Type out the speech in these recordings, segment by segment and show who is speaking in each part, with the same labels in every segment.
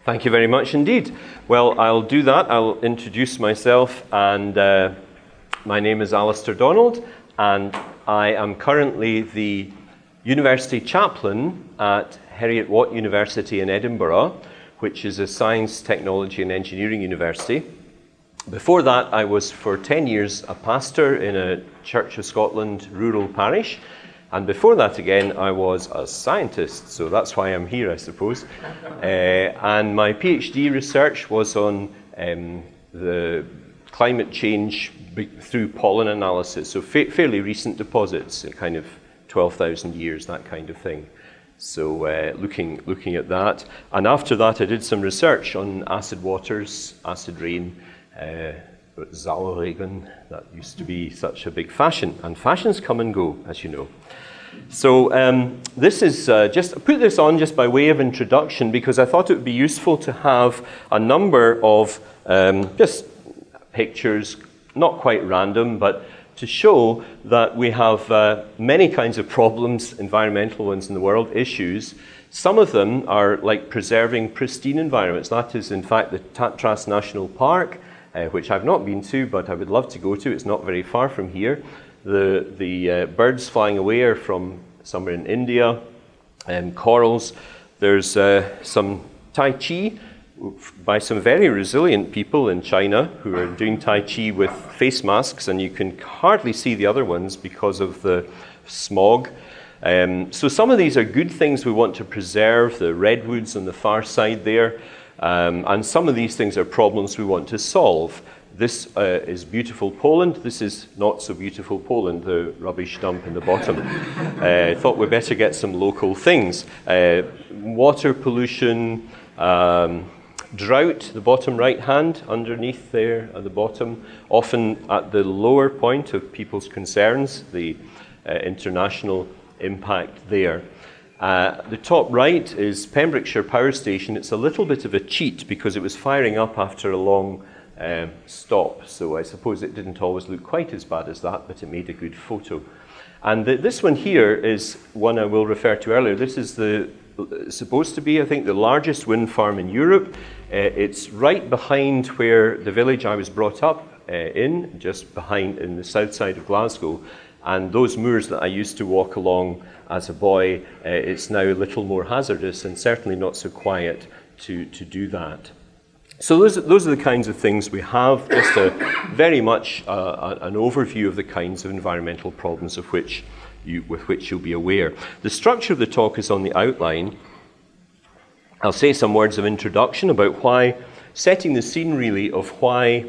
Speaker 1: Thank you very much indeed. Well, I'll do that. I'll introduce myself, and my name is Alistair Donald, and I am currently the University Chaplain at Heriot-Watt University in Edinburgh, which is a science, technology and engineering university. Before that, I was for 10 years a pastor in a Church of Scotland rural parish. And before that again, I was a scientist, so that's why I'm here, I suppose. And my PhD research was on the climate change through pollen analysis, so fairly recent deposits, kind of 12,000 years, that kind of thing. So looking at that. And after that, I did some research on acid waters, acid rain, Sauerregen. That used to be such a big fashion, and fashions come and go, as you know. So this is just, I put this on just by way of introduction because I thought it would be useful to have a number of just pictures, not quite random, but to show that we have many kinds of problems, environmental ones in the world, issues. Some of them are like preserving pristine environments. That is, in fact, the Tatras National Park, which I've not been to, but I would love to go to. It's not very far from here. The birds flying away are from somewhere in India, corals. There's some Tai Chi by some very resilient people in China who are doing Tai Chi with face masks, and you can hardly see the other ones because of the smog. So some of these are good things we want to preserve, the redwoods on the far side there. And some of these things are problems we want to solve. This is beautiful Poland. This is not so beautiful Poland, the rubbish dump in the bottom. I thought we'd better get some local things. Water pollution, drought, the bottom right hand, underneath there at the bottom, often at the lower point of people's concerns, the international impact there. The top right is Pembrokeshire Power Station. It's a little bit of a cheat because it was firing up after a long stop, so I suppose it didn't always look quite as bad as that, but it made a good photo. And this one here is one I will refer to earlier. This is supposed to be, I think, the largest wind farm in Europe. It's right behind where the village I was brought up just behind in the south side of Glasgow. And those moors that I used to walk along as a boy, it's now a little more hazardous and certainly not so quiet to do that. So those are the kinds of things we have, just very much an overview of the kinds of environmental problems with which you'll be aware. The structure of the talk is on the outline. I'll say some words of introduction about why, setting the scene really of why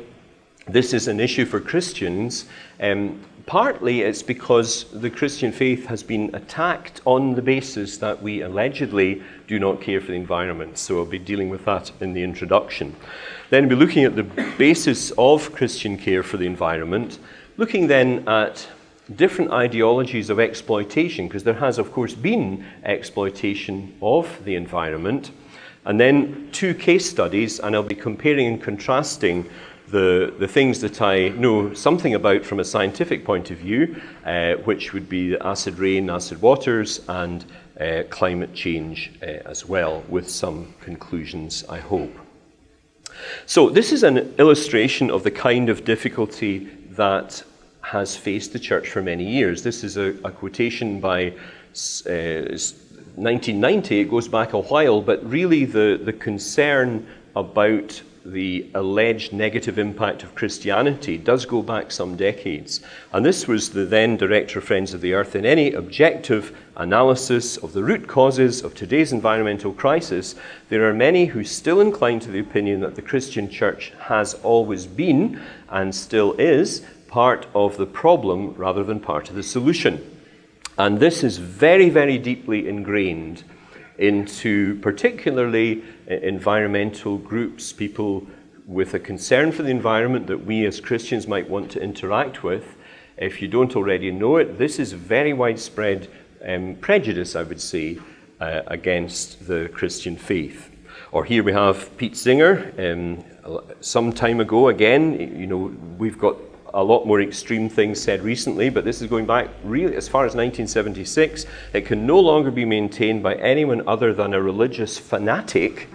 Speaker 1: this is an issue for Christians. Partly it's because the Christian faith has been attacked on the basis that we allegedly do not care for the environment. So I'll be dealing with that in the introduction. Then we'll be looking at the basis of Christian care for the environment, looking then at different ideologies of exploitation, because there has, of course, been exploitation of the environment. And then 2 case studies, and I'll be comparing and contrasting the things that I know something about from a scientific point of view, which would be acid rain, acid waters, and climate change as well, with some conclusions, I hope. So this is an illustration of the kind of difficulty that has faced the church for many years. This is a quotation by 1990. It goes back a while, but really the concern about the alleged negative impact of Christianity does go back some decades. And this was the then Director of Friends of the Earth. In any objective analysis of the root causes of today's environmental crisis, there are many who still incline to the opinion that the Christian church has always been, and still is, part of the problem rather than part of the solution. And this is very, very deeply ingrained into particularly environmental groups, people with a concern for the environment that we as Christians might want to interact with. If you don't already know it, this is very widespread prejudice, I would say, against the Christian faith. Or here we have Pete Singer. Some time ago, again, we've got a lot more extreme things said recently, but this is going back really as far as 1976. It can no longer be maintained by anyone other than a religious fanatic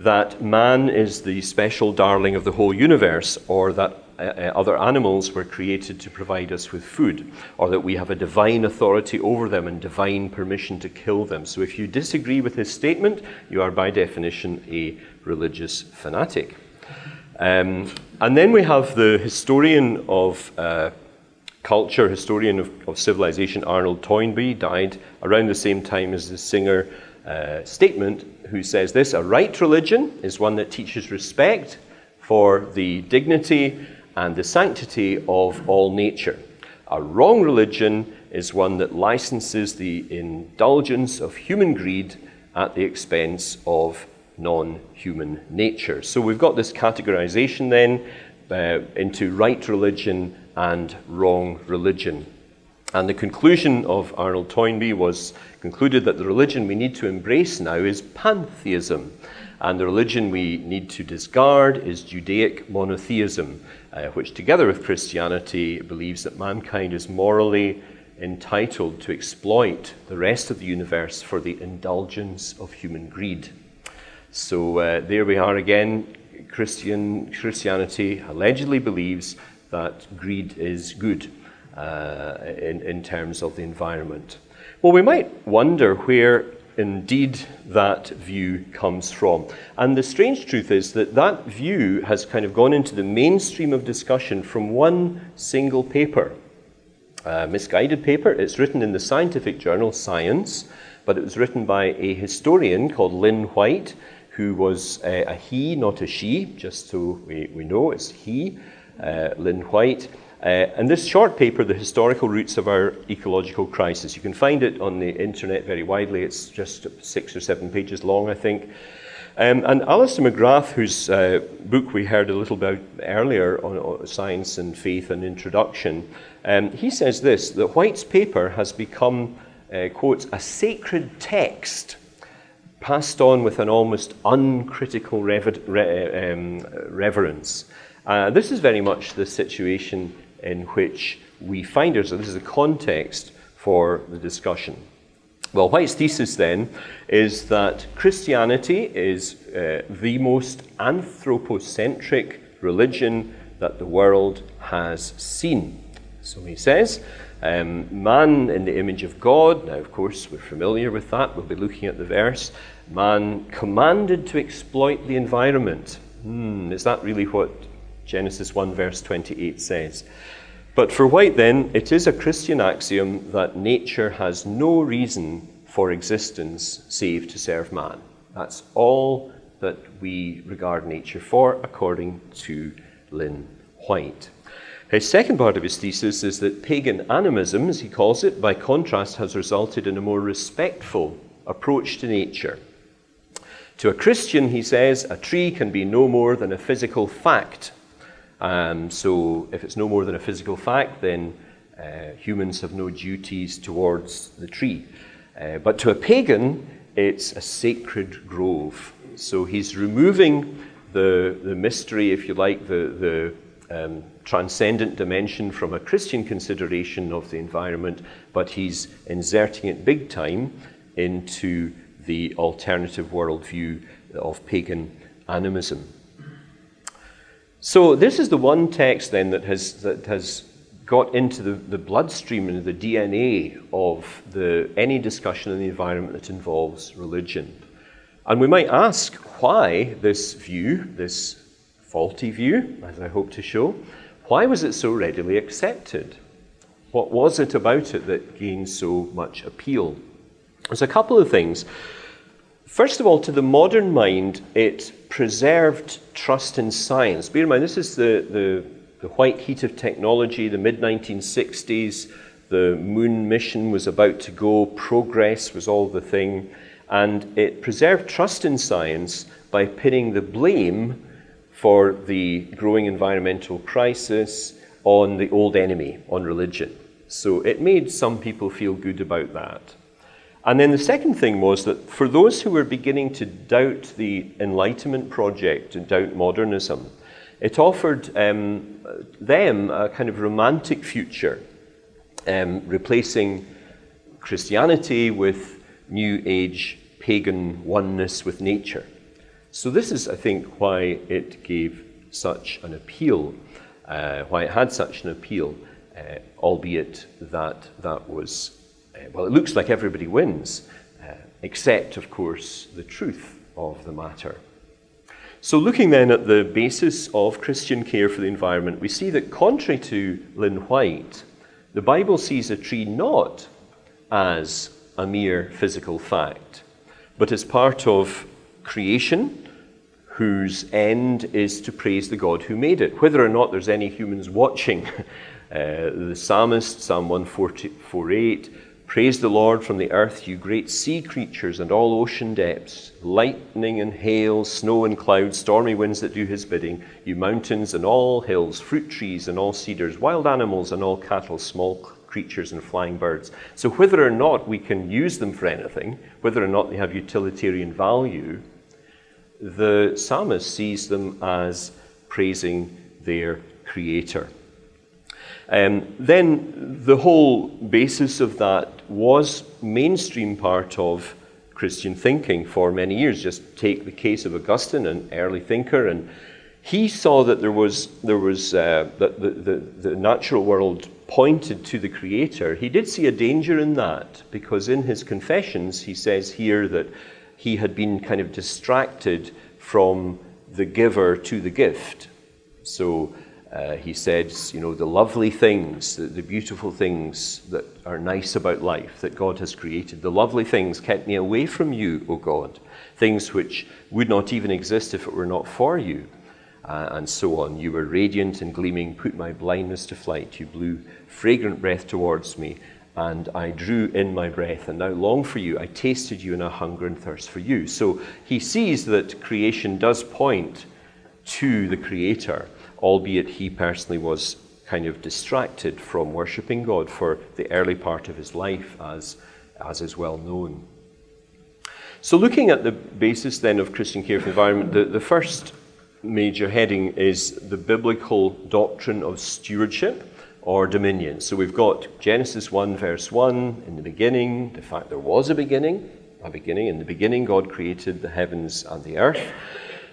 Speaker 1: that man is the special darling of the whole universe, or that other animals were created to provide us with food, or that we have a divine authority over them and divine permission to kill them. So if you disagree with his statement, you are by definition a religious fanatic. And then we have the historian of culture, historian of civilization, Arnold Toynbee, died around the same time as the Singer statement, who says this: a right religion is one that teaches respect for the dignity and the sanctity of all nature. A wrong religion is one that licenses the indulgence of human greed at the expense of non-human nature. So we've got this categorization then into right religion and wrong religion. And the conclusion of Arnold Toynbee was concluded that the religion we need to embrace now is pantheism, and the religion we need to discard is Judaic monotheism, which together with Christianity believes that mankind is morally entitled to exploit the rest of the universe for the indulgence of human greed. So there we are again. Christianity allegedly believes that greed is good in terms of the environment. Well, we might wonder where indeed that view comes from. And the strange truth is that that view has kind of gone into the mainstream of discussion from one single paper, a misguided paper. It's written in the scientific journal Science, but it was written by a historian called Lynn White, who was a he, not a she, just so we know it's he, Lynn White. And this short paper, The Historical Roots of Our Ecological Crisis, you can find it on the internet very widely. It's just 6 or 7 pages long, I think. And Alistair McGrath, whose book we heard a little about earlier on Science and Faith and Introduction, he says this, that White's paper has become, quotes, a sacred text passed on with an almost uncritical reverence. This is very much the situation in which we find ourselves. This is the context for the discussion. Well, White's thesis then is that Christianity is the most anthropocentric religion that the world has seen. So he says, man in the image of God. Now, of course, we're familiar with that. We'll be looking at the verse. Man commanded to exploit the environment. Is that really what Genesis 1 verse 28 says? But for White then, it is a Christian axiom that nature has no reason for existence save to serve man. That's all that we regard nature for, according to Lynn White. His second part of his thesis is that pagan animism, as he calls it, by contrast, has resulted in a more respectful approach to nature. To a Christian, he says, a tree can be no more than a physical fact. So if it's no more than a physical fact, then humans have no duties towards the tree. But to a pagan, it's a sacred grove. So he's removing the mystery, if you like, the transcendent dimension from a Christian consideration of the environment, but he's inserting it big time into the alternative worldview of pagan animism. So this is the one text then that has got into the bloodstream and the DNA of any discussion on the environment that involves religion. And we might ask why this view, this faulty view, as I hope to show, why was it so readily accepted? What was it about it that gained so much appeal? There's a couple of things. First of all, to the modern mind, it preserved trust in science. Bear in mind, this is the white heat of technology, the mid-1960s. The moon mission was about to go. Progress was all the thing. And it preserved trust in science by pinning the blame for the growing environmental crisis on the old enemy, on religion. So it made some people feel good about that. And then the second thing was that for those who were beginning to doubt the Enlightenment project and doubt modernism, it offered them a kind of romantic future, replacing Christianity with New Age pagan oneness with nature. So this is, I think, why it gave such an appeal, why it had such an appeal, albeit that was, well, it looks like everybody wins, except, of course, the truth of the matter. So looking then at the basis of Christian care for the environment, we see that contrary to Lynn White, the Bible sees a tree not as a mere physical fact, but as part of creation, whose end is to praise the God who made it, whether or not there's any humans watching. The psalmist, Psalm 144:8, praise the Lord from the earth, you great sea creatures and all ocean depths, lightning and hail, snow and clouds, stormy winds that do his bidding, you mountains and all hills, fruit trees and all cedars, wild animals and all cattle, small creatures and flying birds. So whether or not we can use them for anything, whether or not they have utilitarian value, the psalmist sees them as praising their creator. Then the whole basis of that was mainstream part of Christian thinking for many years. Just take the case of Augustine, an early thinker, and he saw that that the natural world pointed to the Creator. He did see a danger in that, because in his Confessions he says here that he had been kind of distracted from the giver to the gift. So he said, the lovely things, the beautiful things that are nice about life that God has created, the lovely things kept me away from you, O God, things which would not even exist if it were not for you, and so on. You were radiant and gleaming, put my blindness to flight. You blew fragrant breath towards me, and I drew in my breath, and now long for you. I tasted you, and I hunger and thirst for you. So he sees that creation does point to the Creator, albeit he personally was kind of distracted from worshipping God for the early part of his life, as is well known. So looking at the basis then of Christian care for the environment, the first major heading is the biblical doctrine of stewardship or dominion. So we've got Genesis 1 verse 1, in the beginning, the fact there was a beginning. In the beginning God created the heavens and the earth.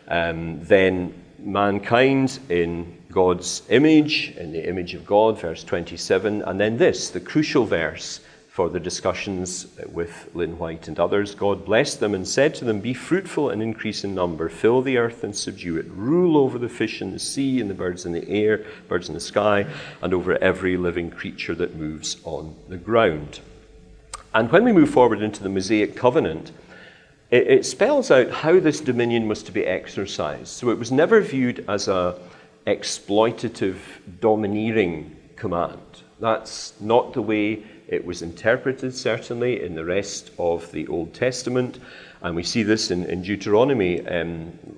Speaker 1: Then mankind in God's image, in the image of God, verse 27, and then this, the crucial verse for the discussions with Lynn White and others. God blessed them and said to them, be fruitful and increase in number, fill the earth and subdue it, rule over the fish in the sea and the birds in the air, birds in the sky, and over every living creature that moves on the ground. And when we move forward into the Mosaic covenant, it spells out how this dominion was to be exercised. So it was never viewed as a exploitative, domineering command. That's not the way it was interpreted, certainly, in the rest of the Old Testament. And we see this in Deuteronomy,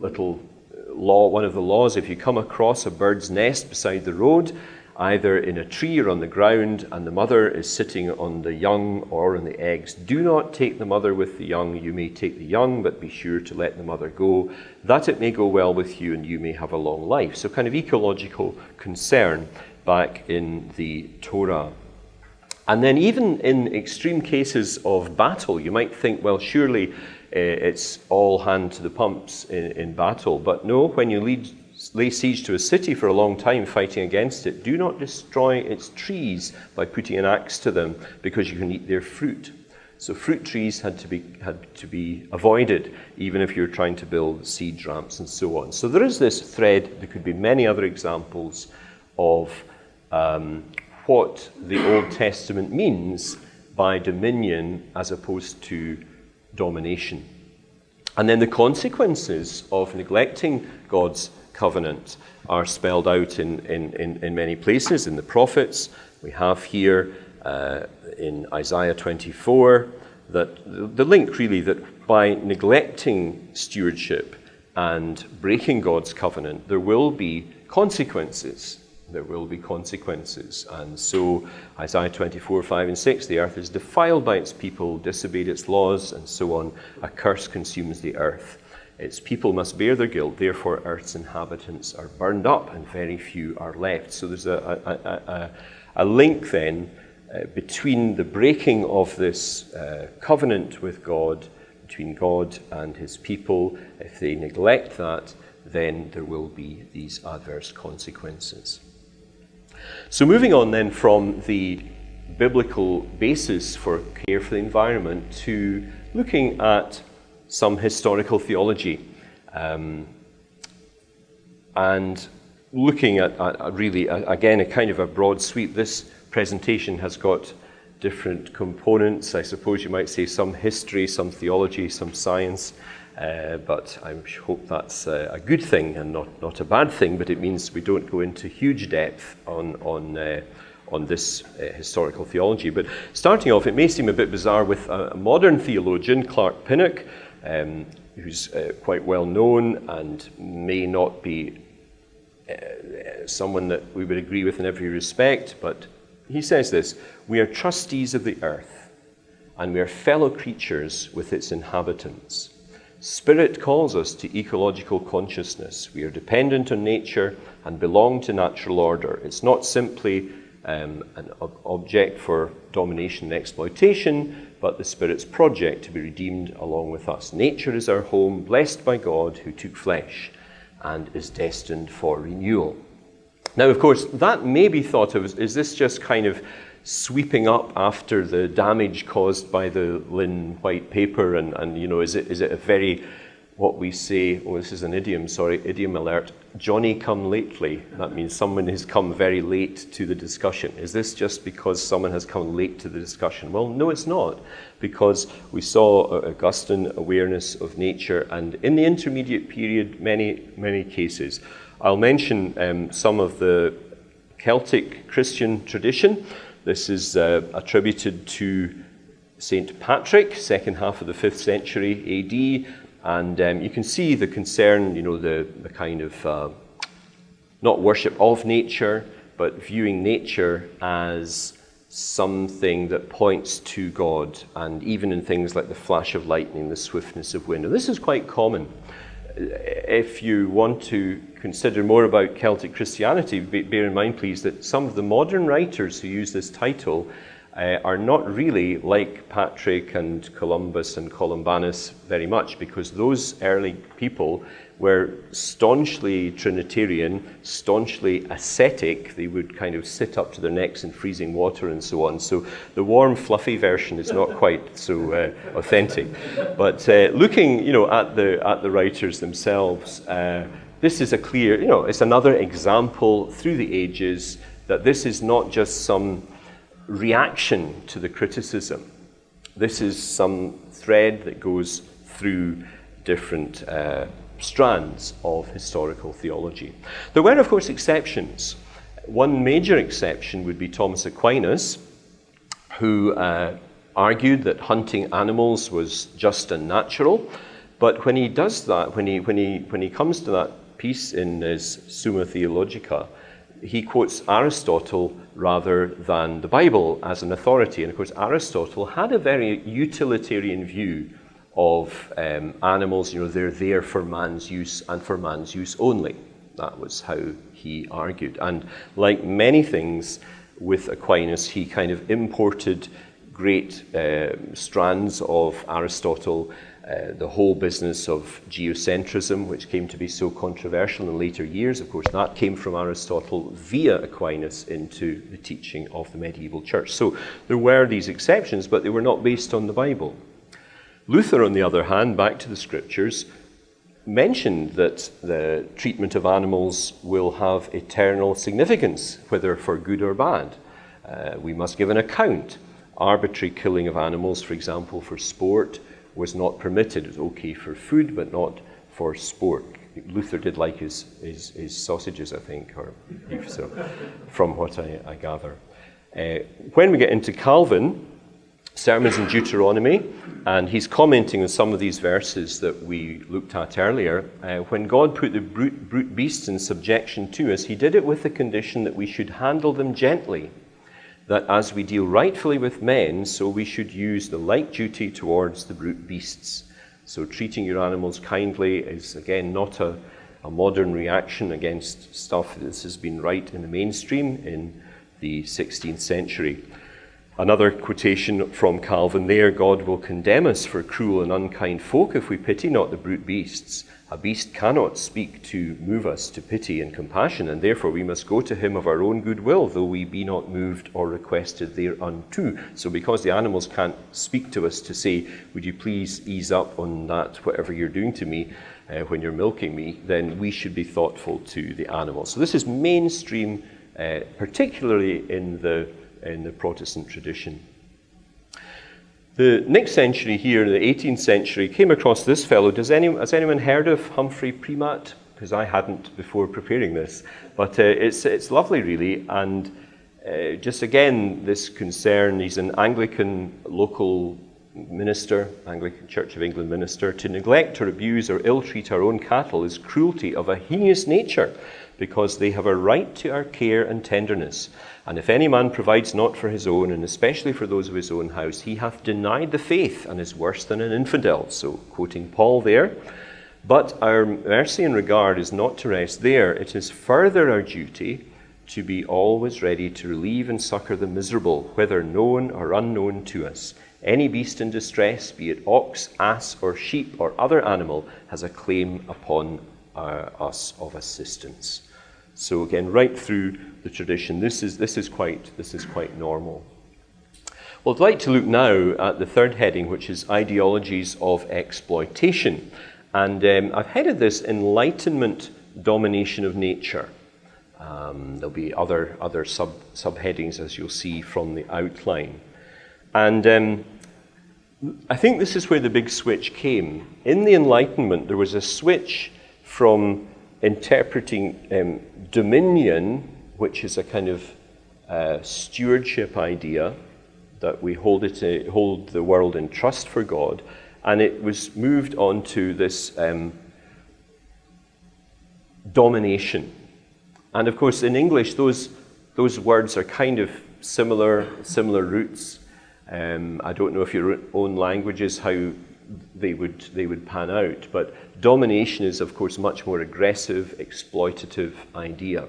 Speaker 1: little law, one of the laws, if you come across a bird's nest beside the road, either in a tree or on the ground, and the mother is sitting on the young or on the eggs, do not take the mother with the young. You may take the young, but be sure to let the mother go, that it may go well with you and you may have a long life. So kind of ecological concern back in the Torah. And then even in extreme cases of battle, you might think, well, surely it's all hand to the pumps in battle. But no, when you lay siege to a city for a long time fighting against it, do not destroy its trees by putting an axe to them, because you can eat their fruit. So fruit trees had to be avoided, even if you're trying to build siege ramps and so on. So there is this thread. There could be many other examples of what the Old Testament means by dominion as opposed to domination. And then the consequences of neglecting God's covenant are spelled out in many places. In the prophets, we have here in Isaiah 24 that the link really that by neglecting stewardship and breaking God's covenant, there will be consequences. There will be consequences. And so Isaiah 24, 5 and 6, the earth is defiled by its people, disobeyed its laws, and so on. A curse consumes the earth. Its people must bear their guilt, therefore earth's inhabitants are burned up, and very few are left. So there's a link then between the breaking of this covenant with God, between God and his people. If they neglect that, then there will be these adverse consequences. So moving on then from the biblical basis for care for the environment to looking at some historical theology, and looking at really, again, a kind of a broad sweep. This presentation has got different components. I suppose you might say some history, some theology, some science, but I hope that's a good thing and not a bad thing, but it means we don't go into huge depth on this historical theology. But starting off, it may seem a bit bizarre with a modern theologian, Clark Pinnock, who's quite well known and may not be someone that we would agree with in every respect, but he says this: "We are trustees of the earth, and we are fellow creatures with its inhabitants. Spirit calls us to ecological consciousness. We are dependent on nature and belong to natural order. It's not simply an object for domination and exploitation, but the Spirit's project to be redeemed along with us. Nature is our home, blessed by God who took flesh, and is destined for renewal." Now, of course, that may be thought of is this just kind of sweeping up after the damage caused by the Lynn White paper, and you know, is it a very, what we say, this is an idiom, idiom alert, Johnny come lately. That means someone has come very late to the discussion. Is this just because someone has come late to the discussion? Well, no, it's not, because we saw Augustine awareness of nature, and in the intermediate period, many cases. I'll mention some of the Celtic Christian tradition. This is attributed to St. Patrick, second half of the 5th century AD, and you can see the concern, you know, the kind of not worship of nature, but viewing nature as something that points to God, and even in things like the flash of lightning, the swiftness of wind. And this is quite common. If you want to consider more about Celtic Christianity, bear in mind, please, that some of the modern writers who use this title are not really like Patrick and Columbus and Columbanus very much, because those early people were staunchly Trinitarian, staunchly ascetic. They would kind of sit up to their necks in freezing water and so on. So the warm, fluffy version is not quite so authentic. But looking, you know, at the writers themselves, this is a clear, you know, it's another example through the ages that this is not just some reaction to the criticism. This is some thread that goes through different strands of historical theology. There were, of course, exceptions. One major exception would be Thomas Aquinas, who argued that hunting animals was just and natural. But when he does that, when he comes to that piece in his Summa Theologica, he quotes Aristotle rather than the Bible as an authority. And of course, Aristotle had a very utilitarian view of animals. You know, they're there for man's use and for man's use only. That was how he argued. And like many things with Aquinas, he kind of imported great strands of Aristotle, the whole business of geocentrism, which came to be so controversial in later years. Of course, that came from Aristotle via Aquinas into the teaching of the medieval church. So there were these exceptions, but they were not based on the Bible. Luther, on the other hand, back to the scriptures, mentioned that the treatment of animals will have eternal significance, whether for good or bad. We must give an account. Arbitrary killing of animals, for example, for sport, was not permitted. It was okay for food, but not for sport. Luther did like his sausages, I think, or beef, so, from what I gather. When we get into Calvin, Sermons in Deuteronomy, and he's commenting on some of these verses that we looked at earlier. When God put the brute beasts in subjection to us, he did it with the condition that we should handle them gently, that as we deal rightfully with men, so we should use the like duty towards the brute beasts. So treating your animals kindly is, again, not a modern reaction against stuff that has been right in the mainstream in the 16th century. Another quotation from Calvin there, God will condemn us for cruel and unkind folk if we pity not the brute beasts. A beast cannot speak to move us to pity and compassion, and therefore we must go to him of our own good will, though we be not moved or requested thereunto. So because the animals can't speak to us to say, would you please ease up on that, whatever you're doing to me when you're milking me, then we should be thoughtful to the animals. So this is mainstream, particularly in the Protestant tradition. The next century here, the 18th century, came across this fellow. Has anyone heard of Humphrey Primat? Because I hadn't before preparing this. But it's lovely, really. And just again, this concern, he's an Anglican local minister, Anglican Church of England minister. To neglect or abuse or ill-treat our own cattle is cruelty of a heinous nature, because they have a right to our care and tenderness. And if any man provides not for his own, and especially for those of his own house, he hath denied the faith, and is worse than an infidel. So, quoting Paul there. But our mercy and regard is not to rest there. It is further our duty to be always ready to relieve and succor the miserable, whether known or unknown to us. Any beast in distress, be it ox, ass, or sheep, or other animal, has a claim upon us of assistance. So again, right through the tradition, this is quite normal. Well, I'd like to look now at the third heading, which is ideologies of exploitation, and I've headed this Enlightenment Domination of Nature. There'll be other subheadings, as you'll see from the outline, and I think this is where the big switch came. In the Enlightenment, there was a switch from interpreting dominion, which is a kind of stewardship idea, that we hold the world in trust for God, and it was moved on to this domination. And of course, in English, those words are kind of similar roots. I don't know if your own languages how they would pan out, but domination is, of course, much more aggressive, exploitative idea.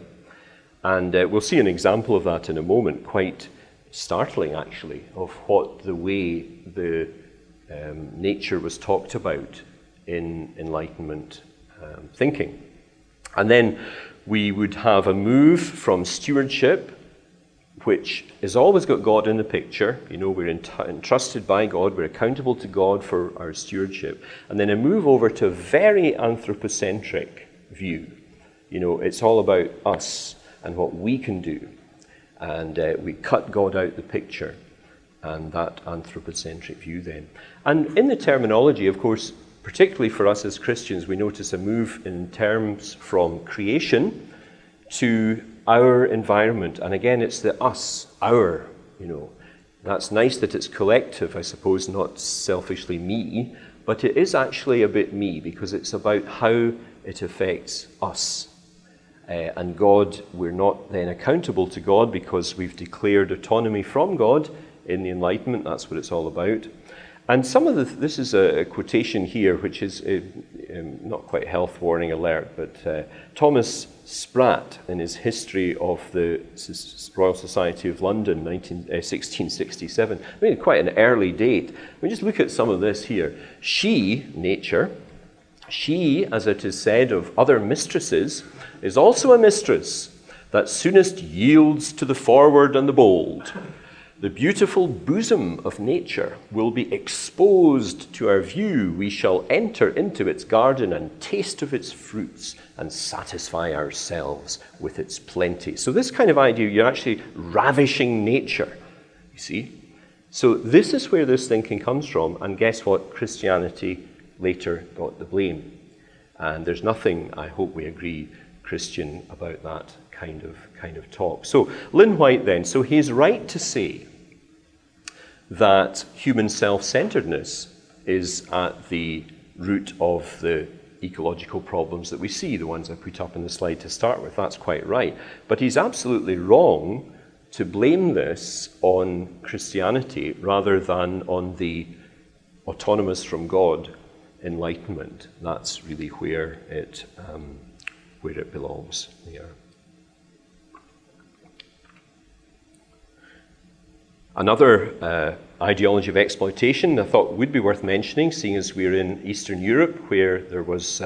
Speaker 1: And we'll see an example of that in a moment, quite startling, actually, of what the way the nature was talked about in Enlightenment thinking. And then we would have a move from stewardship, which has always got God in the picture. You know, we're entrusted by God, we're accountable to God for our stewardship. And then a move over to a very anthropocentric view. You know, it's all about us and what we can do. And we cut God out the picture, and that anthropocentric view then. And in the terminology, of course, particularly for us as Christians, we notice a move in terms from creation to our environment. And again, it's the us, our, you know. That's nice that it's collective, I suppose, not selfishly me, but it is actually a bit me, because it's about how it affects us. And God, we're not then accountable to God because we've declared autonomy from God in the Enlightenment. That's what it's all about. And this is a quotation here, which is not quite health warning alert, but Thomas Spratt, in his History of the Royal Society of London, 1667, I mean, quite an early date. We just look at some of this here. She, nature, she, as it is said of other mistresses, is also a mistress that soonest yields to the forward and the bold. The beautiful bosom of nature will be exposed to our view. We shall enter into its garden and taste of its fruits and satisfy ourselves with its plenty. So this kind of idea, you're actually ravishing nature, you see. So this is where this thinking comes from, and guess what? Christianity later got the blame. And there's nothing, I hope we agree, Christian about that kind of talk. So Lynn White then, so he's right to say that human self-centeredness is at the root of the ecological problems that we see, the ones I put up in the slide to start with. That's quite right. But he's absolutely wrong to blame this on Christianity rather than on the autonomous from God Enlightenment. That's really where it belongs there. Another ideology of exploitation I thought would be worth mentioning, seeing as we're in Eastern Europe, where there was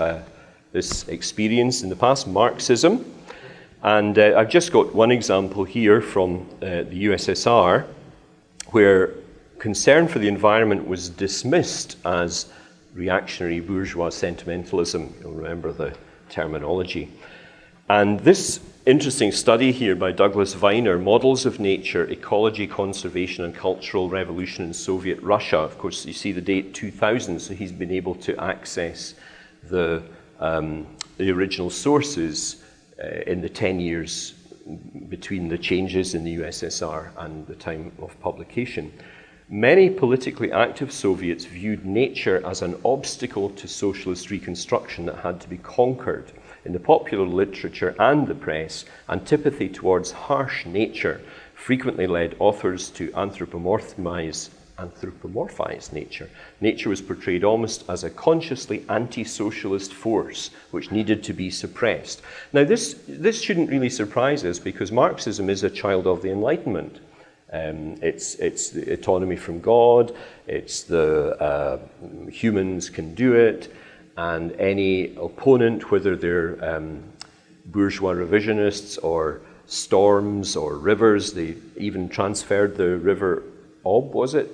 Speaker 1: this experience in the past, Marxism. And I've just got one example here from the USSR, where concern for the environment was dismissed as reactionary bourgeois sentimentalism. You'll remember the terminology. And this interesting study here by Douglas Viner, Models of Nature, Ecology, Conservation and Cultural Revolution in Soviet Russia. Of course, you see the date 2000, so he's been able to access the original sources in the 10 years between the changes in the USSR and the time of publication. Many politically active Soviets viewed nature as an obstacle to socialist reconstruction that had to be conquered. In the popular literature and the press, antipathy towards harsh nature frequently led authors to anthropomorphize nature. Nature was portrayed almost as a consciously anti-socialist force which needed to be suppressed. Now this shouldn't really surprise us, because Marxism is a child of the Enlightenment. It's the autonomy from God, it's the humans can do it, and any opponent, whether they're bourgeois revisionists or storms or rivers, they even transferred the river Ob, was it?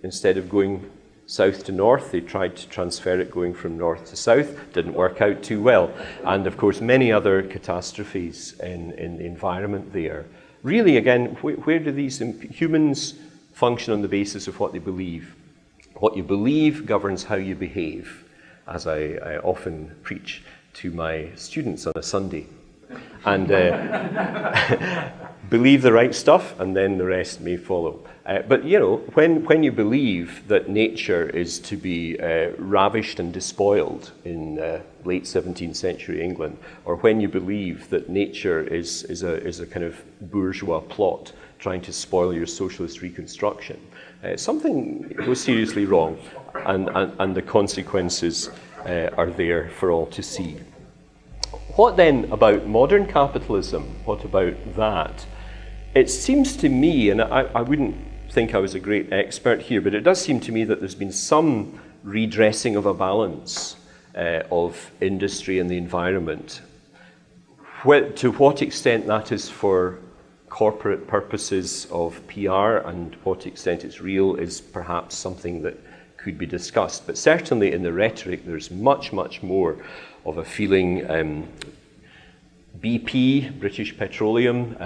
Speaker 1: Instead of going south to north, they tried to transfer it going from north to south. Didn't work out too well. And of course, many other catastrophes in the environment there. Really, again, where do these humans function on the basis of what they believe? What you believe governs how you behave, as I often preach to my students on a Sunday. And believe the right stuff, and then the rest may follow. But you know, when you believe that nature is to be ravished and despoiled in late 17th century England, or when you believe that nature is a kind of bourgeois plot trying to spoil your socialist reconstruction, something goes seriously wrong, and the consequences are there for all to see. What then about modern capitalism? What about that? It seems to me, and I wouldn't think I was a great expert here, but it does seem to me that there's been some redressing of a balance of industry and the environment. To what extent that is for corporate purposes of PR and what extent it's real is perhaps something that could be discussed. But certainly in the rhetoric, there's much, much more of a feeling. BP, British Petroleum,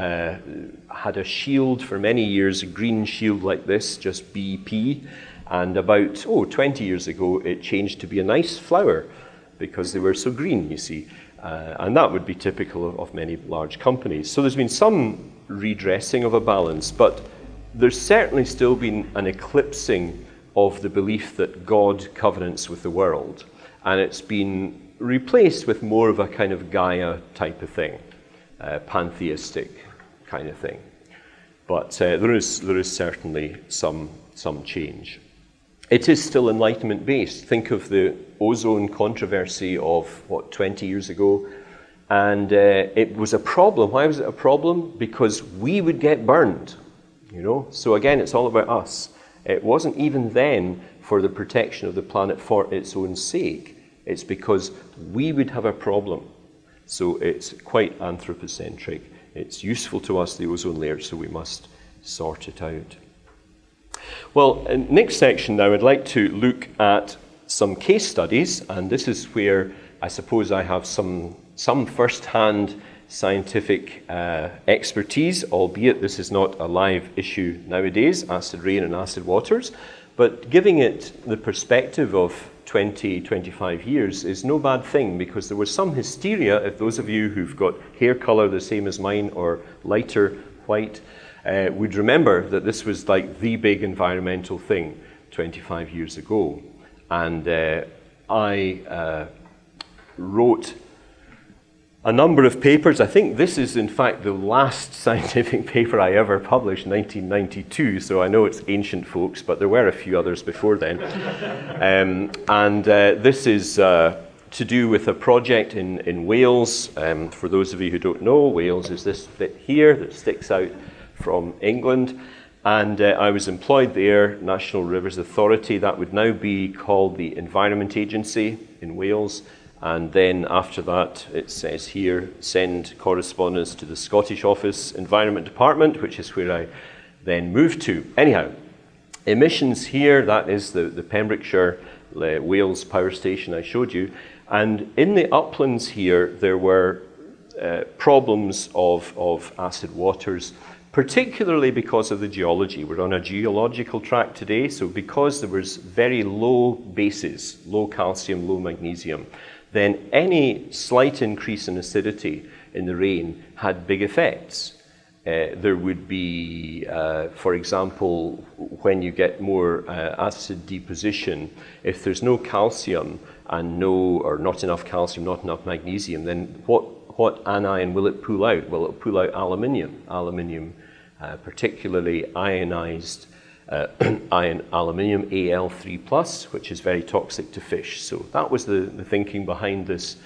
Speaker 1: had a shield for many years, a green shield like this, just BP, and about 20 years ago it changed to be a nice flower because they were so green, you see, and that would be typical of many large companies. So there's been some redressing of a balance, but there's certainly still been an eclipsing of the belief that God covenants with the world, and it's been replaced with more of a kind of Gaia type of thing, pantheistic kind of thing. But there is certainly some change. It is still Enlightenment based. Think of the ozone controversy of 20 years ago, and it was a problem. Why was it a problem? Because we would get burned, you know. So again, it's all about us. It wasn't even then for the protection of the planet for its own sake. It's because we would have a problem. So it's quite anthropocentric. It's useful to us, the ozone layer, so we must sort it out. Well, in next section now, I'd like to look at some case studies, and this is where I suppose I have some first-hand scientific expertise, albeit this is not a live issue nowadays, acid rain and acid waters, but giving it the perspective of 20, 25 years is no bad thing, because there was some hysteria, if those of you who've got hair colour the same as mine or lighter white would remember that this was like the big environmental thing 25 years ago. And I wrote a number of papers. I think this is in fact the last scientific paper I ever published, 1992, so I know it's ancient, folks, but there were a few others before then. This is to do with a project in Wales. For those of you who don't know, Wales is this bit here that sticks out from England, And I was employed there, National Rivers Authority. That would now be called the Environment Agency in Wales. And then after that, it says here, send correspondence to the Scottish Office Environment Department, which is where I then moved to. Anyhow, emissions here, that is the Pembrokeshire Wales power station I showed you. And in the uplands here, there were problems of acid waters, particularly because of the geology. We're on a geological track today, so because there was very low bases, low calcium, low magnesium, then any slight increase in acidity in the rain had big effects. There would be, for example, when you get more acid deposition, if there's no calcium and not enough calcium, not enough magnesium, then what anion will it pull out? Well, it'll pull out aluminium, particularly ionized aluminium, Al3+, which is very toxic to fish. So that was the thinking behind this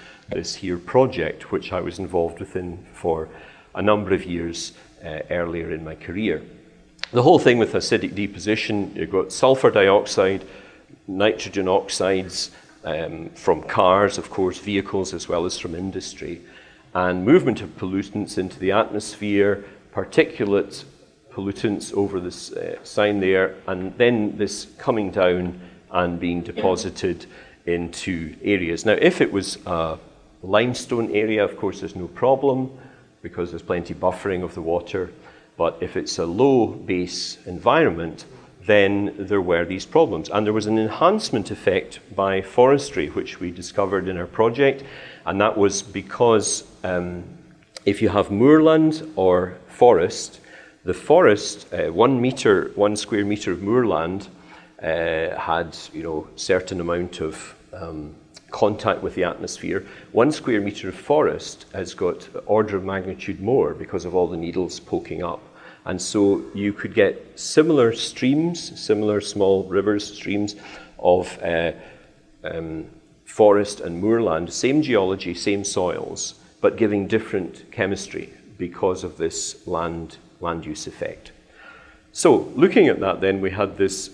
Speaker 1: here project, which I was involved within for a number of years earlier in my career. The whole thing with acidic deposition, you've got sulfur dioxide, nitrogen oxides from cars, of course, vehicles, as well as from industry, and movement of pollutants into the atmosphere, particulate pollutants over this sign there, and then this coming down and being deposited into areas. Now, if it was a limestone area, of course, there's no problem because there's plenty buffering of the water. But if it's a low base environment, then there were these problems. And there was an enhancement effect by forestry, which we discovered in our project. And that was because if you have moorland or forest, the forest, 1 square meter of moorland had, certain amount of contact with the atmosphere. 1 square meter of forest has got order of magnitude more because of all the needles poking up. And so you could get similar streams, similar small rivers, streams of forest and moorland, same geology, same soils, but giving different chemistry because of this land use effect. So looking at that then, we had this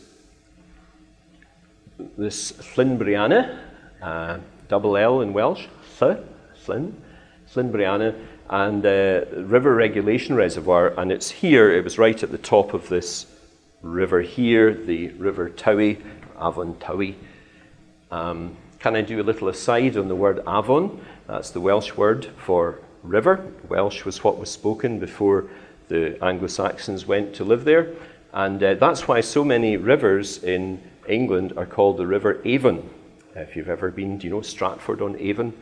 Speaker 1: Llynbrianna, double L in Welsh, Llynbrianna, and river regulation reservoir, and it's here, it was right at the top of this river here, the River Towie, Afon Towie. Can I do a little aside on the word Afon? That's the Welsh word for river. Welsh was what was spoken before the Anglo-Saxons went to live there, and that's why so many rivers in England are called the River Avon. If you've ever been, Stratford-on-Avon?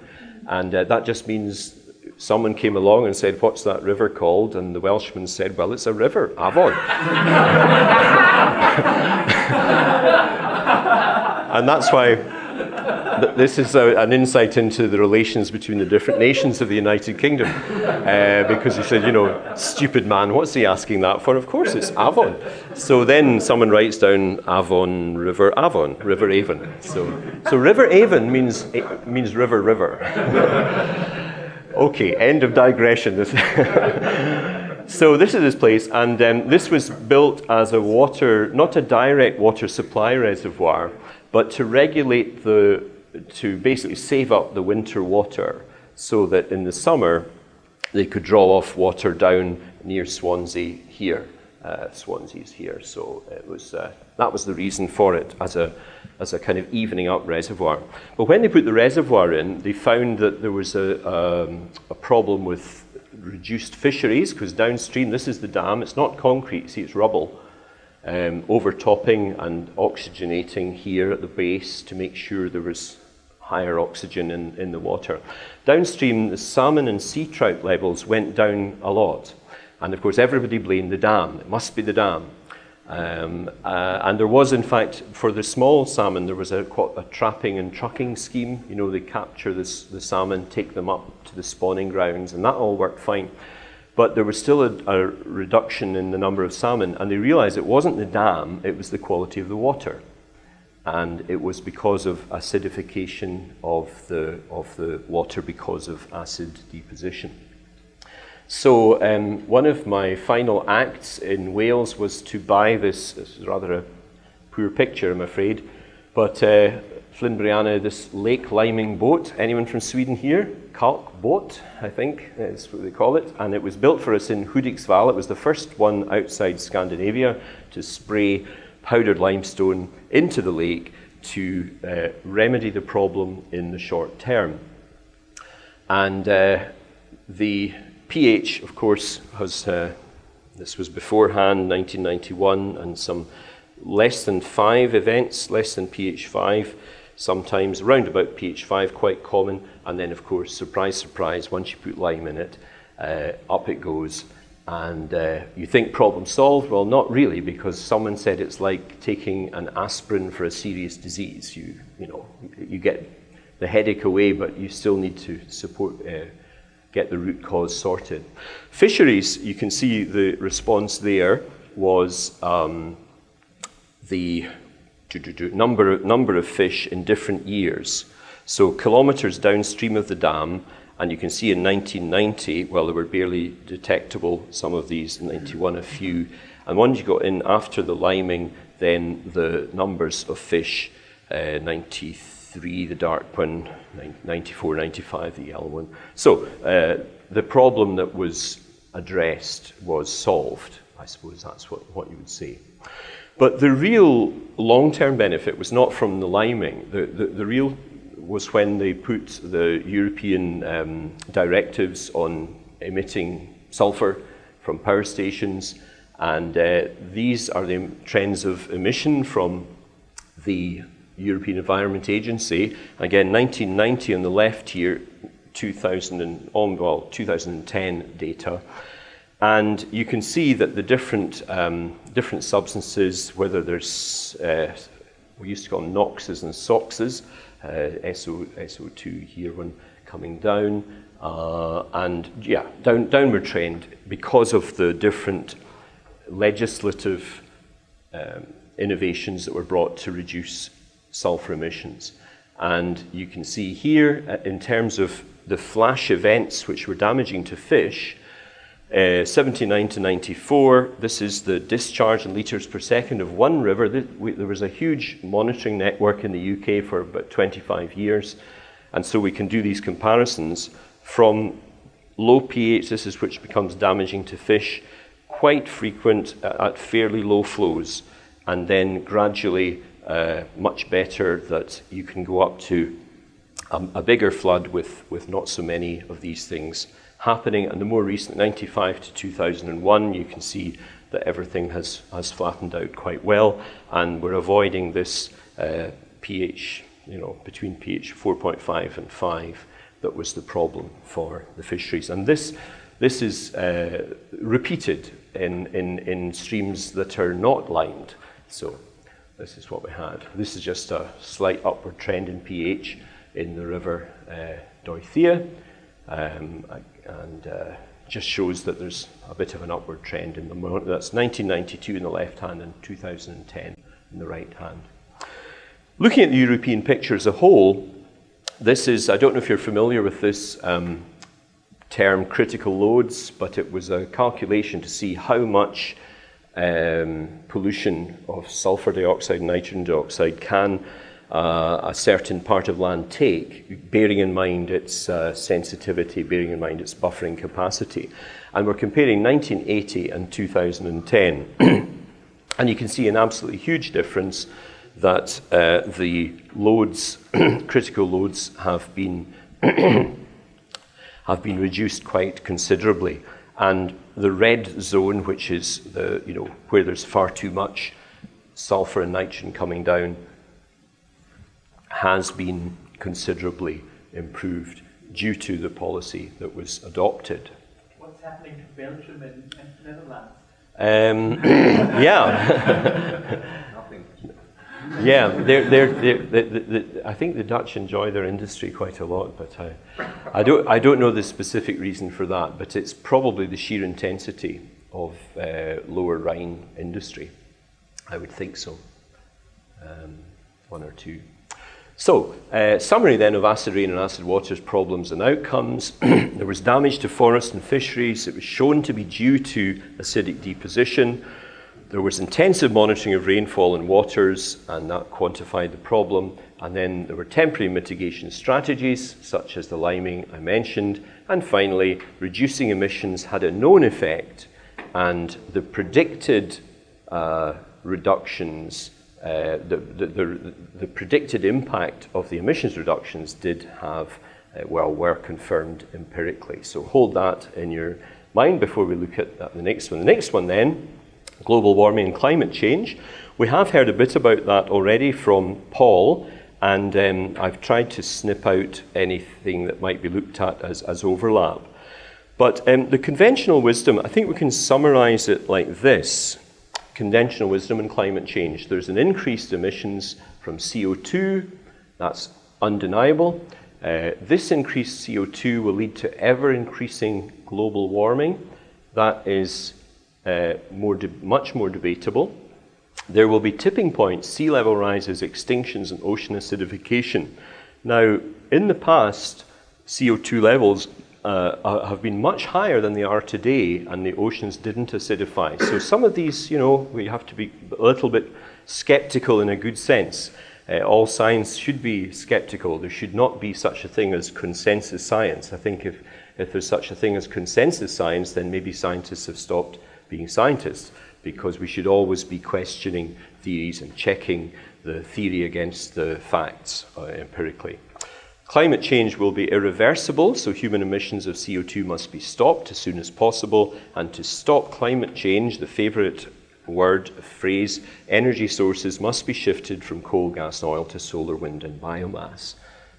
Speaker 1: And that just means someone came along and said, what's that river called? And the Welshman said, well, it's a river, Avon. And that's why this is an insight into the relations between the different nations of the United Kingdom. Because he said, stupid man, what's he asking that for? Of course, it's Avon. So then someone writes down Avon, River Avon. So River Avon means river. Okay, end of digression. So this is this place, and this was built as a not a direct water supply reservoir, but to regulate to basically save up the winter water so that in the summer they could draw off water down near Swansea here. Swansea's here, so it was that was the reason for it as a kind of evening up reservoir. But when they put the reservoir in, they found that there was a problem with reduced fisheries, because downstream, this is the dam, it's not concrete, see, it's rubble, overtopping and oxygenating here at the base to make sure there was higher oxygen in the water. Downstream, the salmon and sea trout levels went down a lot. And of course, everybody blamed the dam. It must be the dam. And there was, in fact, for the small salmon, there was a trapping and trucking scheme. They capture the salmon, take them up to the spawning grounds, and that all worked fine. But there was still a reduction in the number of salmon, and they realized it wasn't the dam, it was the quality of the water. And it was because of acidification of the water because of acid deposition. So one of my final acts in Wales was to buy this is rather a poor picture, I'm afraid, but Flynbrianna, this lake liming boat. Anyone from Sweden here? Kalk boat, I think is what they call it. And it was built for us in Hudiksvall. It was the first one outside Scandinavia to spray powdered limestone into the lake to remedy the problem in the short term. And the pH, of course, has, this was beforehand, 1991, and some less than 5 events, less than pH 5, sometimes around about pH 5, quite common. And then, of course, surprise, surprise, once you put lime in it, up it goes. And you think problem solved? Well, not really, because someone said it's like taking an aspirin for a serious disease. You get the headache away, but you still need to get the root cause sorted. Fisheries, you can see the response there was the number of fish in different years. So kilometres downstream of the dam, and you can see in 1990, well, there were barely detectable, some of these, in 91 a few. And once you got in after the liming, then the numbers of fish, 93, the dark one, 94, 95, the yellow one. So the problem that was addressed was solved. I suppose that's what you would say. But the real long-term benefit was not from the liming. The real was when they put the European directives on emitting sulfur from power stations, and these are the trends of emission from the European Environment Agency. Again, 1990 on the left here, 2010 data. And you can see that the different substances, whether there's, we used to call them NOxes and SOxes, SO2 here, one coming down, and yeah, downward trend because of the different legislative innovations that were brought to reduce sulfur emissions. And you can see here, in terms of the flash events which were damaging to fish, 79 to 94, this is the discharge in litres per second of one river. There was a huge monitoring network in the UK for about 25 years, and so we can do these comparisons from low pH, this is which becomes damaging to fish, quite frequent at fairly low flows, and then gradually much better that you can go up to a bigger flood with not so many of these things happening. And the more recent, 95 to 2001, you can see that everything has flattened out quite well, and we're avoiding this pH, between pH 4.5 and 5 that was the problem for the fisheries. And this is repeated in streams that are not limed. So this is what we had. This is just a slight upward trend in pH in the river Dorothea. And just shows that there's a bit of an upward trend in the moment. That's 1992 in the left hand and 2010 in the right hand. Looking at the European picture as a whole, this is, I don't know if you're familiar with this term critical loads, but it was a calculation to see how much pollution of sulfur dioxide and nitrogen dioxide can a certain part of land take, bearing in mind its sensitivity, bearing in mind its buffering capacity. And we're comparing 1980 and 2010. And you can see an absolutely huge difference that the loads, critical loads, have been reduced quite considerably. And the red zone, which is the, where there's far too much sulfur and nitrogen coming down, has been considerably improved due to the policy that was adopted.
Speaker 2: What's happening to Belgium and Netherlands?
Speaker 1: Yeah.
Speaker 2: Nothing.
Speaker 1: Yeah, I think the Dutch enjoy their industry quite a lot, but I don't know the specific reason for that, but it's probably the sheer intensity of Lower Rhine industry. I would think so. One or two. So, summary then of acid rain and acid water's problems and outcomes. There was damage to forests and fisheries. It was shown to be due to acidic deposition. There was intensive monitoring of rainfall and waters, and that quantified the problem. And then there were temporary mitigation strategies, such as the liming I mentioned. And finally, reducing emissions had a known effect, and the predicted reductions, the predicted impact of the emissions reductions did have, were confirmed empirically. So hold that in your mind before we look at the next one. The next one then, global warming and climate change. We have heard a bit about that already from Paul, and I've tried to snip out anything that might be looked at as overlap. But the conventional wisdom, I think we can summarize it like this. Conventional wisdom and climate change. There's an increased emissions from CO2, that's undeniable. This increased CO2 will lead to ever-increasing global warming. That is much more debatable. There will be tipping points, sea level rises, extinctions, and ocean acidification. Now, in the past, CO2 levels have been much higher than they are today, and the oceans didn't acidify. So some of these, we have to be a little bit skeptical in a good sense. All science should be skeptical. There should not be such a thing as consensus science. I think if there's such a thing as consensus science, then maybe scientists have stopped being scientists, because we should always be questioning theories and checking the theory against the facts empirically. Climate change will be irreversible, so human emissions of CO2 must be stopped as soon as possible. And to stop climate change, the favourite phrase, energy sources must be shifted from coal, gas, and oil to solar, wind, and biomass.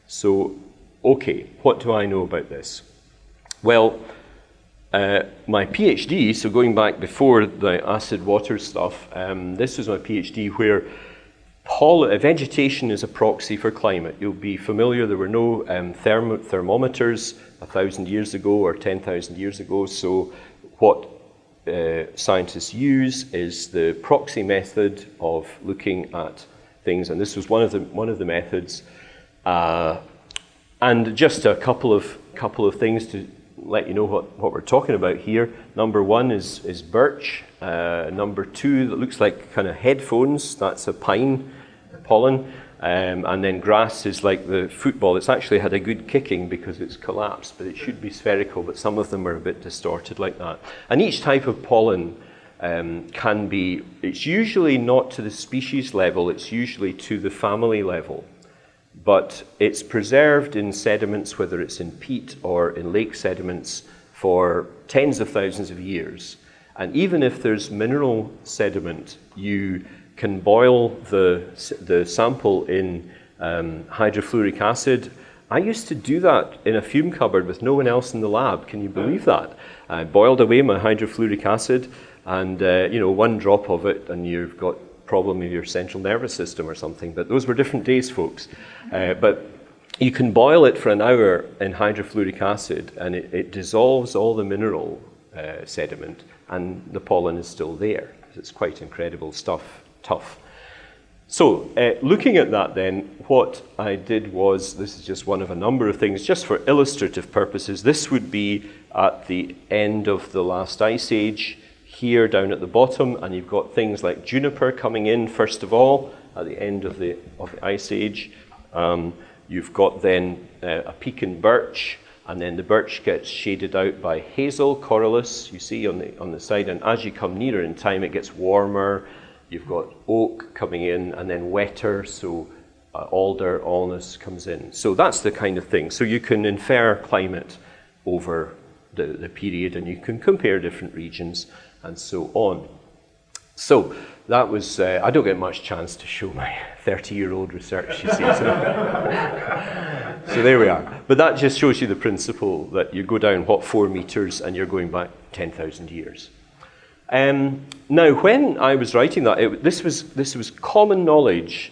Speaker 1: So, okay, what do I know about this? Well, my PhD, so going back before the acid water stuff, this was my PhD where vegetation is a proxy for climate. You'll be familiar, there were no thermometers 1,000 years ago or 10,000 years ago, so what scientists use is the proxy method of looking at things, and this was one of the methods. And just a couple of things to let you know what we're talking about here. Number one is birch. Number two, that looks like kind of headphones. That's a pine pollen. And then grass is like the football. It's actually had a good kicking because it's collapsed, but it should be spherical, but some of them are a bit distorted like that. And each type of pollen can be, it's usually not to the species level, it's usually to the family level. But it's preserved in sediments, whether it's in peat or in lake sediments, for tens of thousands of years. And even if there's mineral sediment, you can boil the sample in hydrofluoric acid. I used to do that in a fume cupboard with no one else in the lab. Can you believe that? I boiled away my hydrofluoric acid, and one drop of it, and you've got problem with your central nervous system or something. But those were different days, folks. But you can boil it for an hour in hydrofluoric acid, and it dissolves all the mineral sediment, and the pollen is still there. It's quite incredible stuff, tough. So looking at that then, what I did was, this is just one of a number of things, just for illustrative purposes. This would be at the end of the last ice age, here down at the bottom, and you've got things like juniper coming in first of all at the end of the ice age. You've got then a peak in birch, and then the birch gets shaded out by hazel, corylus, you see on the side, and as you come nearer in time it gets warmer. You've got oak coming in, and then wetter, so alder, alnus comes in. So that's the kind of thing. So you can infer climate over the period, and you can compare different regions and so on. So that was, I don't get much chance to show my 30-year-old research, you see. So there we are. But that just shows you the principle that you go down, 4 meters, and you're going back 10,000 years. Now, when I was writing that, this was common knowledge,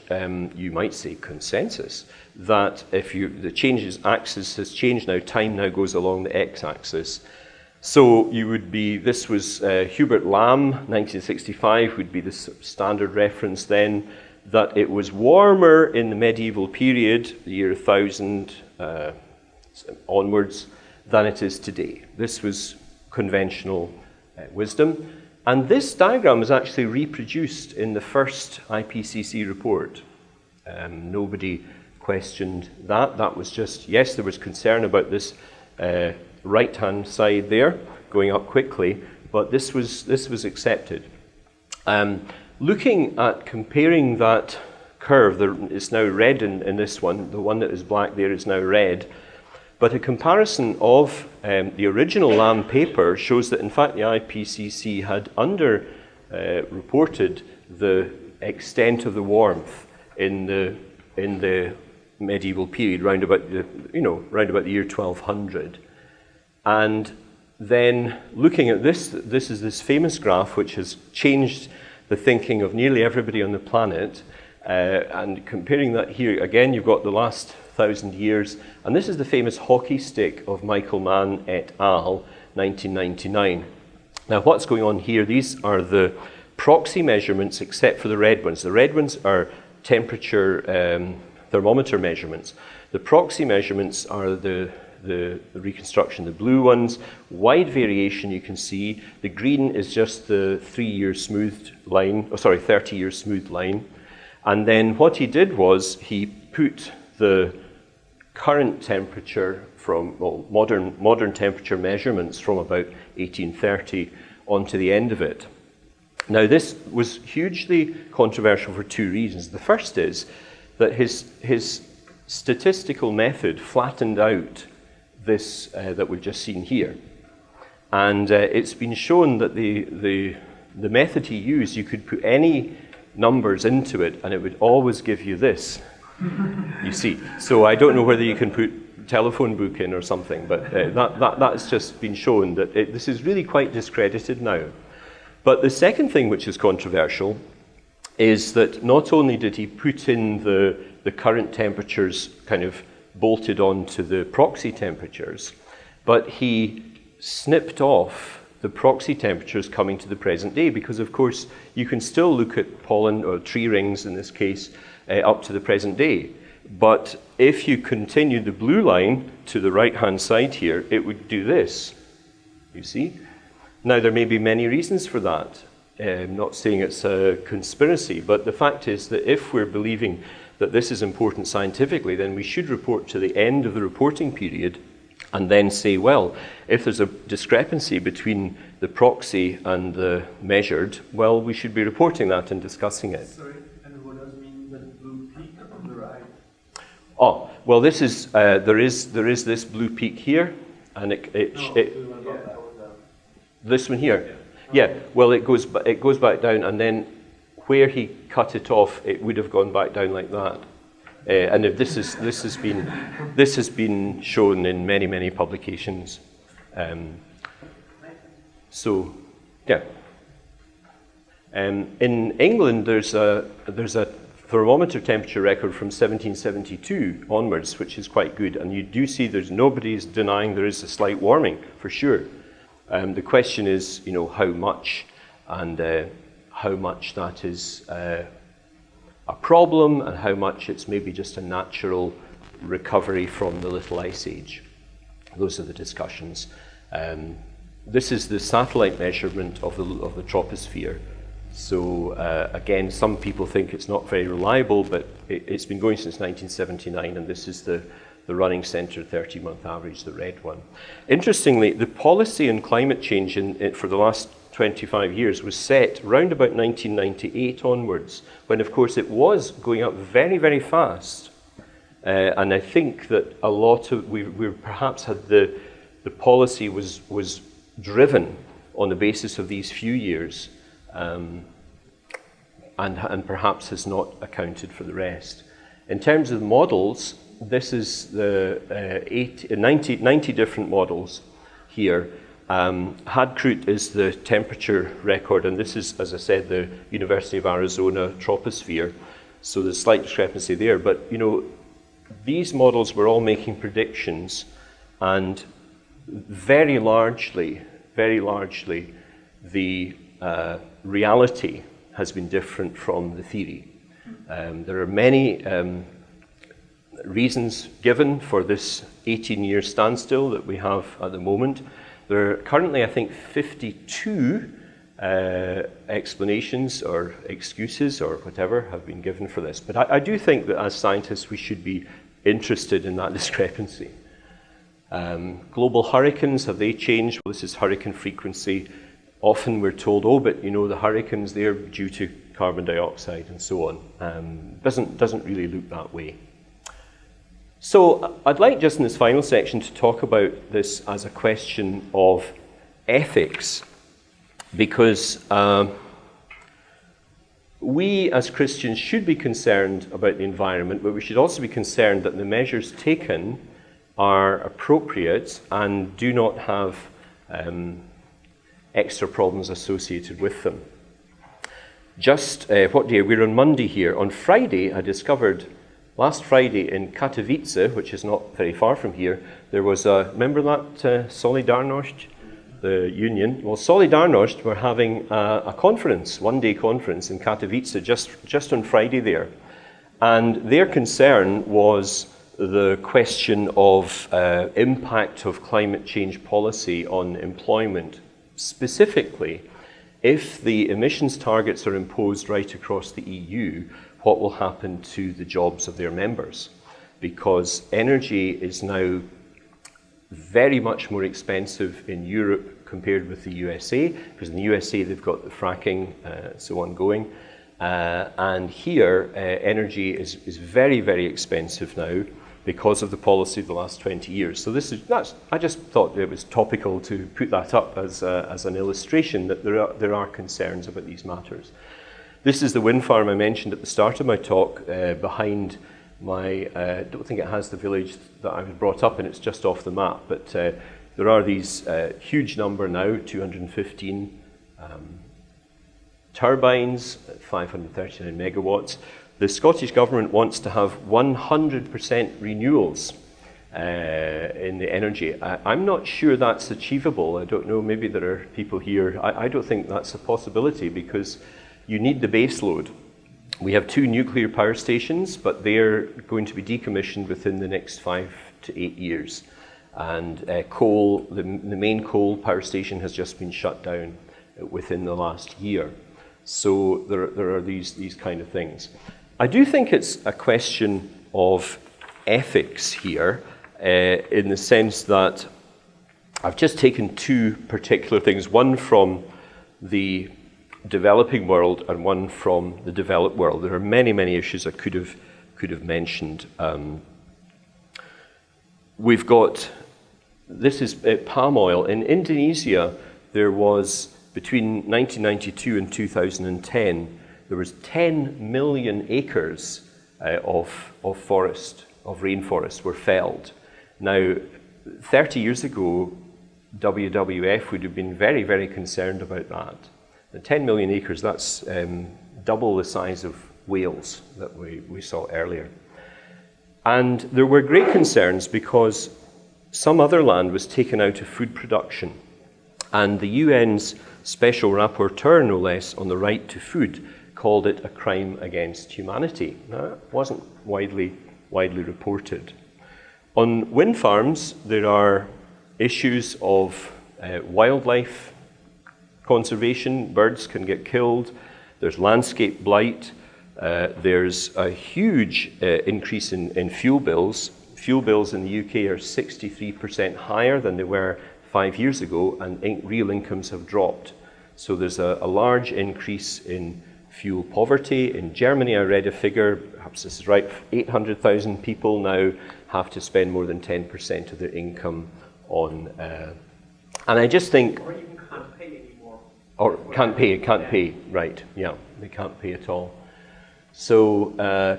Speaker 1: you might say consensus, that if the axis has changed now, time now goes along the x-axis. So you would be, this was Hubert Lamb, 1965, would be the standard reference then. that it was warmer in the medieval period, the year 1000 onwards, than it is today. This was conventional wisdom. And this diagram was actually reproduced in the first IPCC report. Nobody questioned that. That was just, yes, there was concern about this right-hand side there going up quickly, but this was accepted. Looking at comparing that curve, it's now red in this one. The one that is black there is now red. But a comparison of the original Lamb paper shows that, in fact, the IPCC had reported the extent of the warmth in the medieval period, round about the year 1200. And then looking at this is this famous graph which has changed the thinking of nearly everybody on the planet. And comparing that here, again, you've got the last 1,000 years, and this is the famous hockey stick of Michael Mann et al., 1999. Now, what's going on here? These are the proxy measurements, except for the red ones. The red ones are temperature thermometer measurements. The proxy measurements are the reconstruction, the blue ones. Wide variation, you can see. The green is just the 30-year smoothed line. And then what he did was he put the current temperature from, well, modern temperature measurements from about 1830 onto the end of it. Now, this was hugely controversial for two reasons. The first is that his statistical method flattened out this that we've just seen here. And it's been shown that the method he used, you could put any numbers into it and it would always give you this, you see. So I don't know whether you can put telephone book in or something, but that's just been shown that this is really quite discredited now. But the second thing which is controversial is that not only did he put in the current temperatures kind of bolted onto the proxy temperatures, but he snipped off the proxy temperatures coming to the present day, because of course you can still look at pollen or tree rings in this case up to the present day. But if you continue the blue line to the right hand side here, it would do this, you see. Now there may be many reasons for that. I'm not saying it's a conspiracy, but the fact is that if we're believing that this is important scientifically, then we should report to the end of the reporting period and then say, well, if there's a discrepancy between the proxy and the measured, well, we should be reporting that and discussing it.
Speaker 2: Sorry, and what does it mean with the blue peak on the right?
Speaker 1: Oh, well, this is there is this blue peak here, and this one here. Yeah. Well, it goes back down, and then where he cut it off, it would have gone back down like that. And if this has been shown in many publications. So, yeah. In England, there's a thermometer temperature record from 1772 onwards, which is quite good. And you do see nobody's denying there is a slight warming, for sure. The question is, how much, and how much that is a problem, and how much it's maybe just a natural recovery from the Little Ice Age. Those are the discussions. This is the satellite measurement of the troposphere. So again, some people think it's not very reliable, but it's been going since 1979, and this is the running centre 30-month average, the red one. Interestingly, the policy on climate change for the last 25 years was set round about 1998 onwards, when of course it was going up very fast. And I think that a lot of, we perhaps had the policy was driven on the basis of these few years, and perhaps has not accounted for the rest. In terms of models, this is the 90 different models here. Hadkrut is the temperature record, and this is, as I said, the University of Arizona troposphere. So there's slight discrepancy there, but these models were all making predictions, and very largely, the reality has been different from the theory. There are many reasons given for this 18-year standstill that we have at the moment. There are currently, I think, 52 explanations or excuses or whatever have been given for this. But I do think that as scientists we should be interested in that discrepancy. Global hurricanes, have they changed? Well, this is hurricane frequency. Often we're told, oh, but you know, the hurricanes, they're due to carbon dioxide and so on. Doesn't really look that way. So I'd like just in this final section to talk about this as a question of ethics, because we as Christians should be concerned about the environment, but we should also be concerned that the measures taken are appropriate and do not have extra problems associated with them. Just, what day? We're on Monday here. On Friday, I discovered, last Friday in Katowice, which is not very far from here, there was a, remember that Solidarność, the union? Well, Solidarność were having a conference, one-day conference in Katowice, just on Friday there. And their concern was the question of impact of climate change policy on employment. Specifically, if the emissions targets are imposed right across the EU, what will happen to the jobs of their members? Because energy is now very much more expensive in Europe compared with the USA, because in the USA they've got the fracking, so on going. And here, energy is very, very expensive now because of the policy of the last 20 years. So I just thought it was topical to put that up as an illustration that there are concerns about these matters. This is the wind farm I mentioned at the start of my talk behind my, I don't think it has the village that I was brought up in, it's just off the map, but there are these huge number now, 215 turbines, 539 megawatts. The Scottish Government wants to have 100% renewals in the energy. I'm not sure that's achievable. I don't know, maybe there are people here. I don't think that's a possibility because you need the base load. We have 2 nuclear power stations, but they're going to be decommissioned within the next 5 to 8 years. And coal, the main coal power station has just been shut down within the last year. So there are these kind of things. I do think it's a question of ethics here, in the sense that I've just taken 2 particular things, one from the developing world and one from the developed world. There are many, many issues I could have mentioned. We've got, this is palm oil. In Indonesia, there was, between 1992 and 2010, there was 10 million acres of forest, of rainforest were felled. Now, 30 years ago, WWF would have been very, very concerned about that. The 10 million acres, that's double the size of Wales that we saw earlier. And there were great concerns because some other land was taken out of food production. And the UN's special rapporteur, no less, on the right to food, called it a crime against humanity. Now, it wasn't widely reported. On wind farms, there are issues of wildlife conservation. Birds can get killed. There's landscape blight. There's a huge increase in fuel bills. Fuel bills in the UK are 63% higher than they were 5 years ago, and real incomes have dropped. So there's a large increase in fuel poverty. In Germany, I read a figure, perhaps this is right, 800,000 people now have to spend more than 10% of their income on, and I just think...
Speaker 2: Or even can't pay anymore.
Speaker 1: Or can't pay, right, yeah, they can't pay at all. So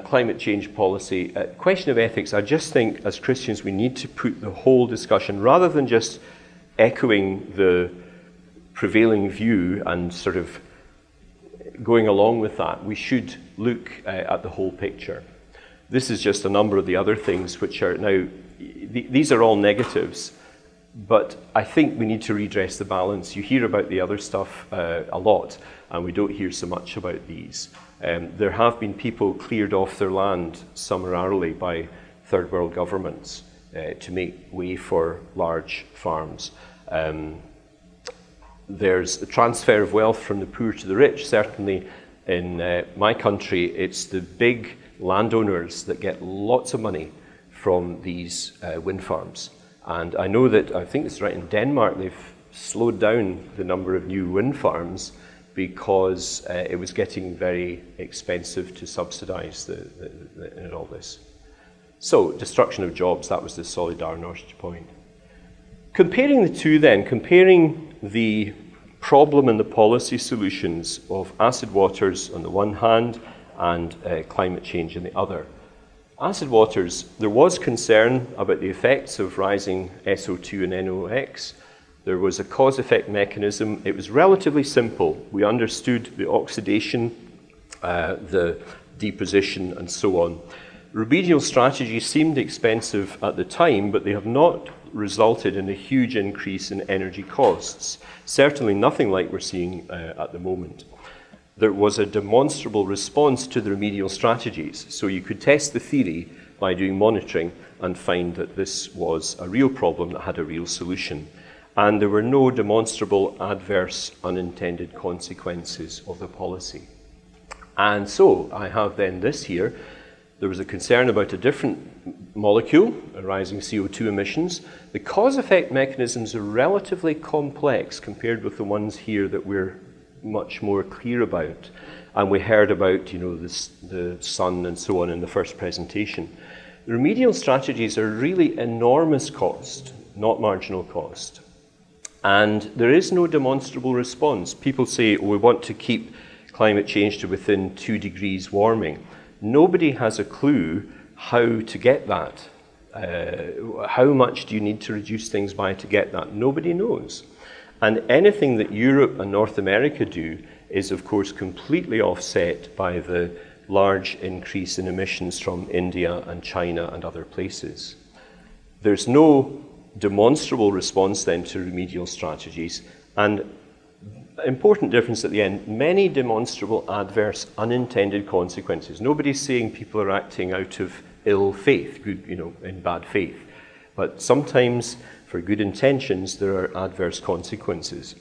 Speaker 1: climate change policy, question of ethics, I just think as Christians we need to put the whole discussion, rather than just echoing the prevailing view and sort of going along with that, we should look at the whole picture. This is just a number of the other things which are now, these are all negatives. But I think we need to redress the balance. You hear about the other stuff a lot, and we don't hear so much about these. There have been people cleared off their land summarily by third world governments to make way for large farms. There's a transfer of wealth from the poor to the rich. Certainly in my country, it's the big landowners that get lots of money from these wind farms. And I know that, I think it's right, in Denmark, they've slowed down the number of new wind farms because it was getting very expensive to subsidize all this. So, destruction of jobs, that was the Solidarność point. Comparing the two then, comparing the problem and the policy solutions of acid waters on the one hand and climate change on the other. Acid waters, there was concern about the effects of rising SO2 and NOx. There was a cause-effect mechanism. It was relatively simple. We understood the oxidation, the deposition, and so on. Remedial strategies seemed expensive at the time, but they have not resulted in a huge increase in energy costs. Certainly nothing like we're seeing at the moment. There was a demonstrable response to the remedial strategies. So you could test the theory by doing monitoring and find that this was a real problem that had a real solution. And there were no demonstrable adverse unintended consequences of the policy. And so I have then this here. There was a concern about a different molecule, rising CO2 emissions. The cause-effect mechanisms are relatively complex compared with the ones here that we're much more clear about. And we heard about, the sun and so on in the first presentation. The remedial strategies are really enormous cost, not marginal cost. And there is no demonstrable response. People say, we want to keep climate change to within 2 degrees warming. Nobody has a clue how to get that. How much do you need to reduce things by to get that? Nobody knows. And anything that Europe and North America do is, of course, completely offset by the large increase in emissions from India and China and other places. There's no demonstrable response then to remedial strategies. And important difference at the end, many demonstrable adverse unintended consequences. Nobody's saying people are acting out of ill faith, in bad faith. But sometimes, for good intentions, there are adverse consequences.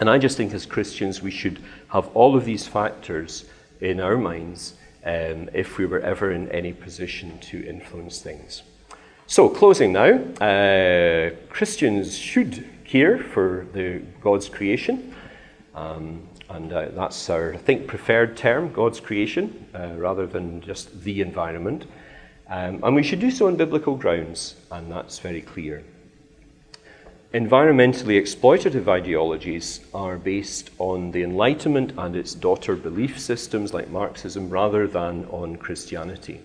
Speaker 1: And I just think as Christians we should have all of these factors in our minds if we were ever in any position to influence things. So, closing now, Christians should care for God's creation. And that's our, I think, preferred term, God's creation, rather than just the environment. And we should do so on biblical grounds, and that's very clear. Environmentally exploitative ideologies are based on the Enlightenment and its daughter belief systems like Marxism rather than on Christianity.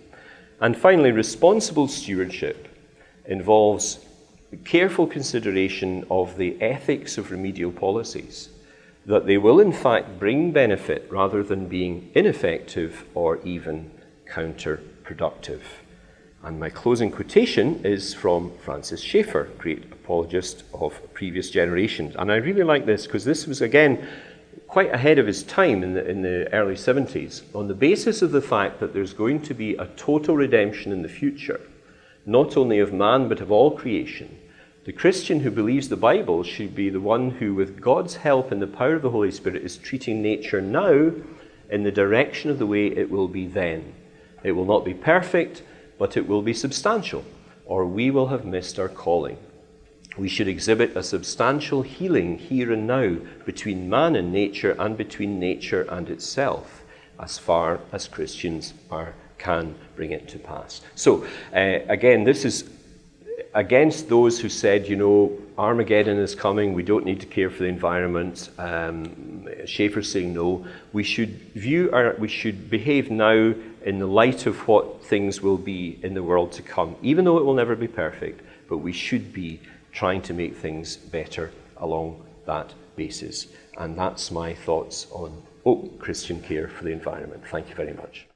Speaker 1: And finally, responsible stewardship involves careful consideration of the ethics of remedial policies, that they will in fact bring benefit rather than being ineffective or even counterproductive. And my closing quotation is from Francis Schaeffer, great apologist of previous generations. And I really like this because this was, again, quite ahead of his time in the early 70s, on the basis of the fact that there's going to be a total redemption in the future, not only of man but of all creation. The Christian who believes the Bible should be the one who, with God's help and the power of the Holy Spirit, is treating nature now in the direction of the way it will be then. It will not be perfect, but it will be substantial, or we will have missed our calling. We should exhibit a substantial healing here and now between man and nature and between nature and itself, as far as Christians can bring it to pass. So, again, this is against those who said, Armageddon is coming, we don't need to care for the environment. Schaeffer's saying no. We should behave now in the light of what things will be in the world to come, even though it will never be perfect, but we should be trying to make things better along that basis. And that's my thoughts on Christian care for the environment. Thank you very much.